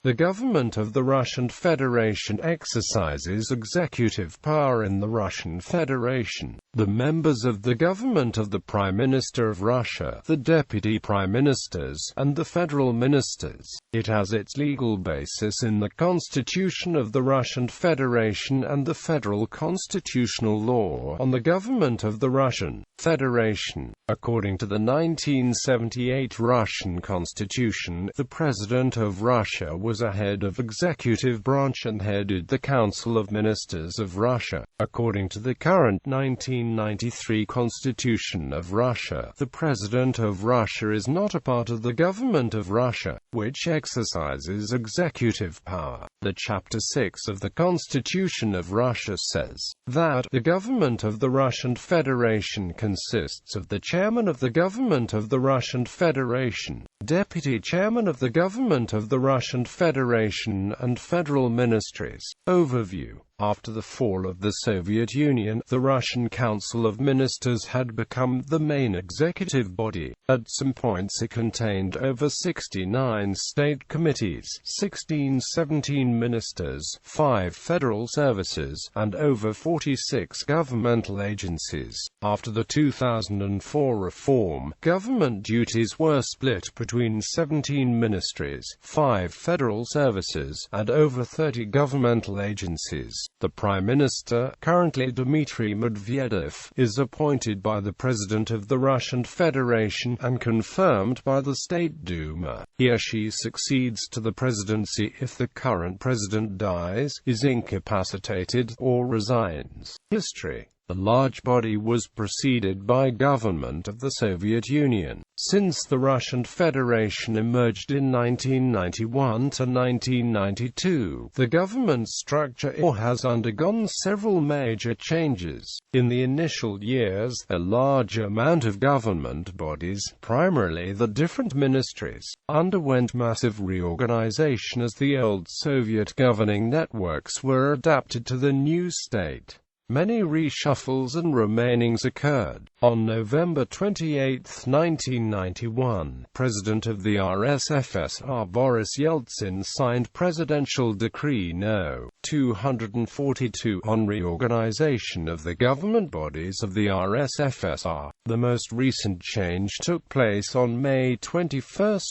The government of the Russian Federation exercises executive power in the Russian Federation. The members of the government of the Prime Minister of Russia, the Deputy Prime Ministers, and the Federal Ministers. It has its legal basis in the Constitution of the Russian Federation and the Federal Constitutional Law on the government of the Russian Federation. According to the 1978 Russian Constitution, the President of Russia was a head of executive branch and headed the Council of Ministers of Russia. According to the current 1993 Constitution of Russia, the President of Russia is not a part of the government of Russia, which exercises executive power. The Chapter 6 of the Constitution of Russia says that the government of the Russian Federation consists of the Chairman of the Government of the Russian Federation, Deputy Chairman of the Government of the Russian Federation, and Federal Ministries. Overview. After the fall of the Soviet Union, the Russian Council of Ministers had become the main executive body. At some points it contained over 69 state committees, 17 ministers, 5 federal services, and over 46 governmental agencies. After the 2004 reform, government duties were split between 17 ministries, 5 federal services, and over 30 governmental agencies. The Prime Minister, currently Dmitry Medvedev, is appointed by the President of the Russian Federation and confirmed by the State Duma. He or she succeeds to the presidency if the current president dies, is incapacitated, or resigns. History. The large body was preceded by government of the Soviet Union. Since the Russian Federation emerged in 1991 to 1992, the government structure has undergone several major changes. In the initial years, a large amount of government bodies, primarily the different ministries, underwent massive reorganization as the old Soviet governing networks were adapted to the new state. Many reshuffles and remainings occurred. On November 28, 1991, President of the RSFSR Boris Yeltsin signed Presidential Decree No. 242 on reorganization of the government bodies of the RSFSR. The most recent change took place on May 21,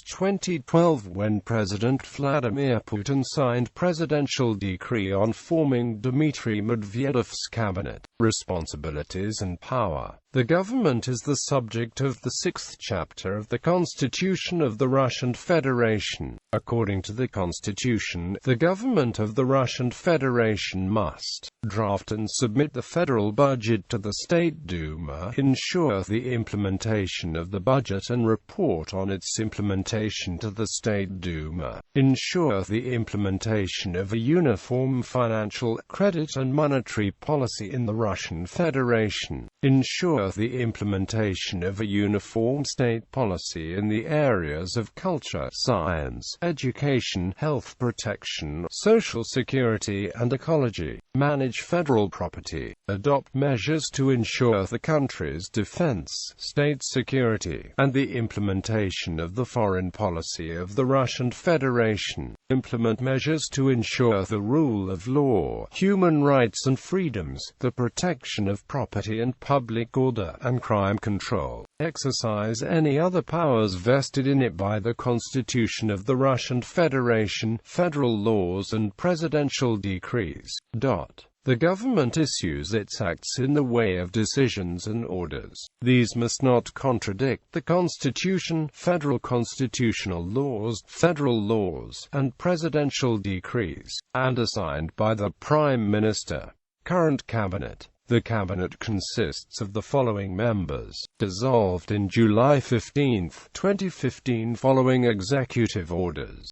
2012, when President Vladimir Putin signed Presidential Decree on forming Dmitry Medvedev's cabinet. Responsibilities and power. The government is the subject of the 6th chapter of the Constitution of the Russian Federation. According to the Constitution, the government of the Russian Federation must draft and submit the federal budget to the State Duma, ensure the implementation of the budget and report on its implementation to the State Duma, ensure the implementation of a uniform financial, credit and monetary policy in the Russian Federation, ensure the implementation of a uniform state policy in the areas of culture, science, education, health protection, social security and ecology, manage federal property, adopt measures to ensure the country's defense, state security, and the implementation of the foreign policy of the Russian Federation, implement measures to ensure the rule of law, human rights and freedoms, the protection of property and public order, and crime control, exercise any other powers vested in it by the Constitution of the Russian Federation, federal laws and presidential decrees. The government issues its acts in the way of decisions and orders. These must not contradict the Constitution, federal constitutional laws, federal laws, and presidential decrees, and are signed by the Prime Minister. Current Cabinet. The Cabinet consists of the following members, dissolved in July 15, 2015 following executive orders.